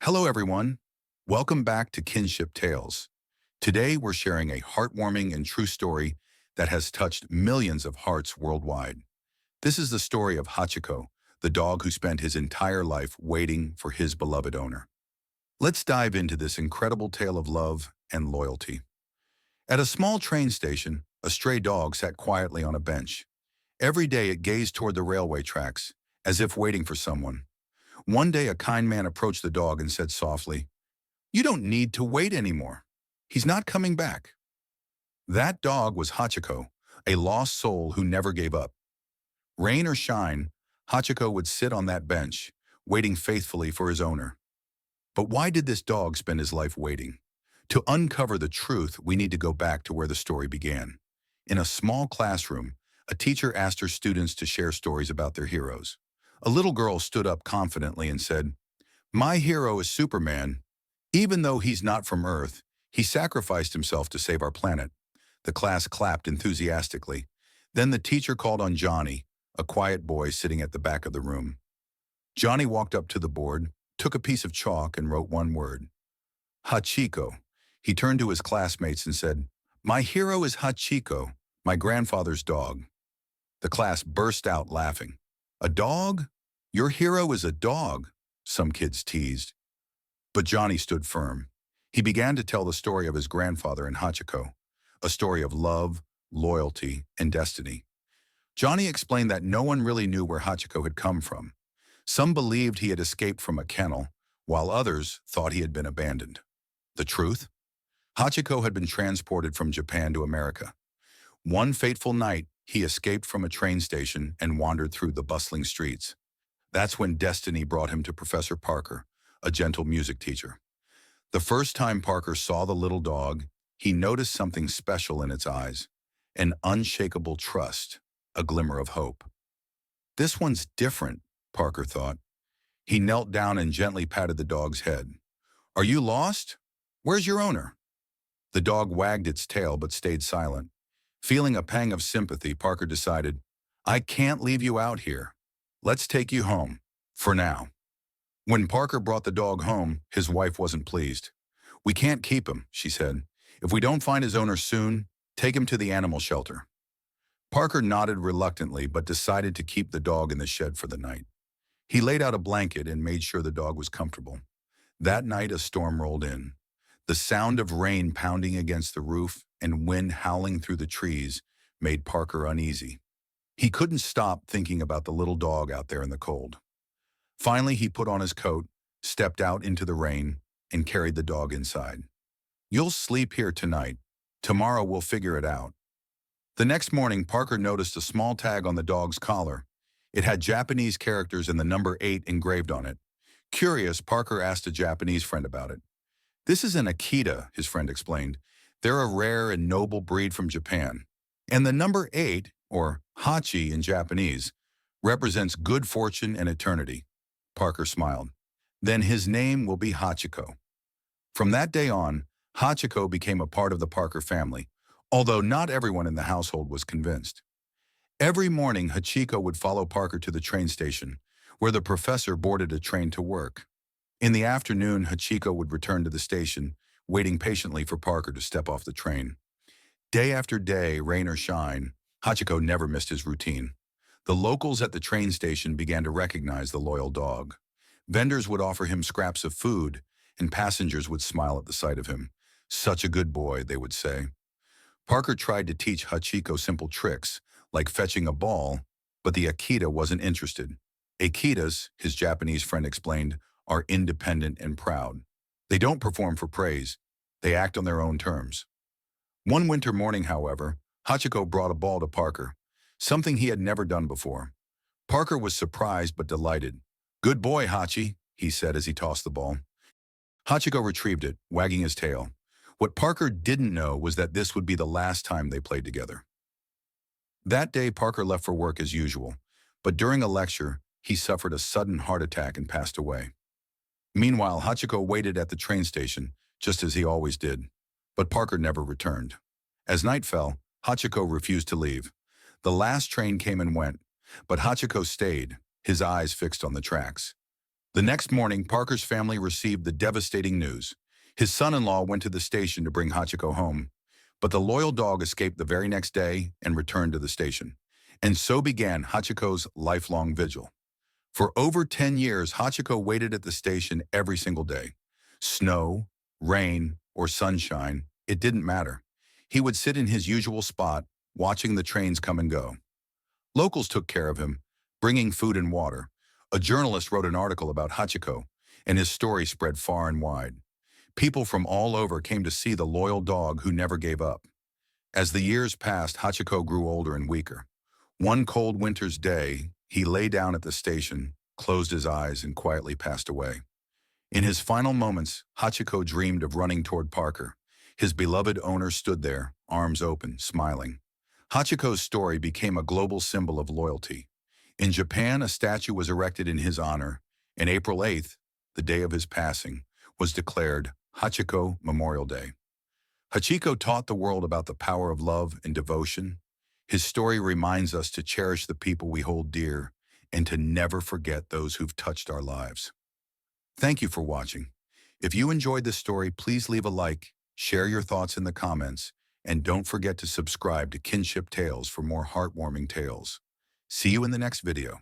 Hello, everyone. Welcome back to Kinship Tales. Today, we're sharing a heartwarming and true story that has touched millions of hearts worldwide. This is the story of Hachiko, the dog who spent his entire life waiting for his beloved owner. Let's dive into this incredible tale of love and loyalty. At a small train station, a stray dog sat quietly on a bench. Every day, it gazed toward the railway tracks, as if waiting for someone. One day, a kind man approached the dog and said softly, "You don't need to wait anymore. He's not coming back." That dog was Hachiko, a lost soul who never gave up. Rain or shine, Hachiko would sit on that bench, waiting faithfully for his owner. But why did this dog spend his life waiting? To uncover the truth, we need to go back to where the story began. In a small classroom, a teacher asked her students to share stories about their heroes. A little girl stood up confidently and said, "My hero is Superman. Even though he's not from Earth, he sacrificed himself to save our planet." The class clapped enthusiastically. Then the teacher called on Johnny, a quiet boy sitting at the back of the room. Johnny walked up to the board, took a piece of chalk and wrote one word, Hachiko. He turned to his classmates and said, "My hero is Hachiko, my grandfather's dog." The class burst out laughing. "A dog? Your hero is a dog," some kids teased. But Johnny stood firm. He began to tell the story of his grandfather and Hachiko, a story of love, loyalty, and destiny. Johnny explained that no one really knew where Hachiko had come from. Some believed he had escaped from a kennel, while others thought he had been abandoned. The truth? Hachiko had been transported from Japan to America. One fateful night, he escaped from a train station and wandered through the bustling streets. That's when destiny brought him to Professor Parker, a gentle music teacher. The first time Parker saw the little dog, he noticed something special in its eyes, an unshakable trust, a glimmer of hope. "This one's different," Parker thought. He knelt down and gently patted the dog's head. "Are you lost? Where's your owner?" The dog wagged its tail but stayed silent. Feeling a pang of sympathy, Parker decided, "I can't leave you out here. Let's take you home, for now." When Parker brought the dog home, his wife wasn't pleased. "We can't keep him," she said. "If we don't find his owner soon, take him to the animal shelter." Parker nodded reluctantly but decided to keep the dog in the shed for the night. He laid out a blanket and made sure the dog was comfortable. That night, a storm rolled in. The sound of rain pounding against the roof and wind howling through the trees made Parker uneasy. He couldn't stop thinking about the little dog out there in the cold. Finally, he put on his coat, stepped out into the rain, and carried the dog inside. "You'll sleep here tonight. Tomorrow we'll figure it out." The next morning, Parker noticed a small tag on the dog's collar. It had Japanese characters and the number 8 engraved on it. Curious, Parker asked a Japanese friend about it. "This is an Akita," his friend explained. "They're a rare and noble breed from Japan. And the number 8, or Hachi in Japanese, represents good fortune and eternity." Parker smiled. "Then his name will be Hachiko." From that day on, Hachiko became a part of the Parker family, although not everyone in the household was convinced. Every morning, Hachiko would follow Parker to the train station, where the professor boarded a train to work. In the afternoon, Hachiko would return to the station, waiting patiently for Parker to step off the train. Day after day, rain or shine, Hachiko never missed his routine. The locals at the train station began to recognize the loyal dog. Vendors would offer him scraps of food, and passengers would smile at the sight of him. "Such a good boy," they would say. Parker tried to teach Hachiko simple tricks, like fetching a ball, but the Akita wasn't interested. Akitas, his Japanese friend explained, are independent and proud. They don't perform for praise. They act on their own terms. One winter morning, however, Hachiko brought a ball to Parker, something he had never done before. Parker was surprised but delighted. "Good boy, Hachi," he said as he tossed the ball. Hachiko retrieved it, wagging his tail. What Parker didn't know was that this would be the last time they played together. That day, Parker left for work as usual, but during a lecture, he suffered a sudden heart attack and passed away. Meanwhile, Hachiko waited at the train station, just as he always did. But Parker never returned. As night fell, Hachiko refused to leave. The last train came and went, but Hachiko stayed, his eyes fixed on the tracks. The next morning, Parker's family received the devastating news. His son-in-law went to the station to bring Hachiko home, but the loyal dog escaped the very next day and returned to the station. And so began Hachiko's lifelong vigil. For over 10 years, Hachiko waited at the station every single day. Snow, rain, or sunshine, it didn't matter. He would sit in his usual spot, watching the trains come and go. Locals took care of him, bringing food and water. A journalist wrote an article about Hachiko, and his story spread far and wide. People from all over came to see the loyal dog who never gave up. As the years passed, Hachiko grew older and weaker. One cold winter's day, he lay down at the station, closed his eyes, and quietly passed away. In his final moments, Hachiko dreamed of running toward Parker. His beloved owner stood there, arms open, smiling. Hachiko's story became a global symbol of loyalty. In Japan, a statue was erected in his honor, and April 8th, the day of his passing, was declared Hachiko Memorial Day. Hachiko taught the world about the power of love and devotion. His story reminds us to cherish the people we hold dear and to never forget those who've touched our lives. Thank you for watching. If you enjoyed this story, please leave a like, share your thoughts in the comments, and don't forget to subscribe to Kinship Tales for more heartwarming tales. See you in the next video.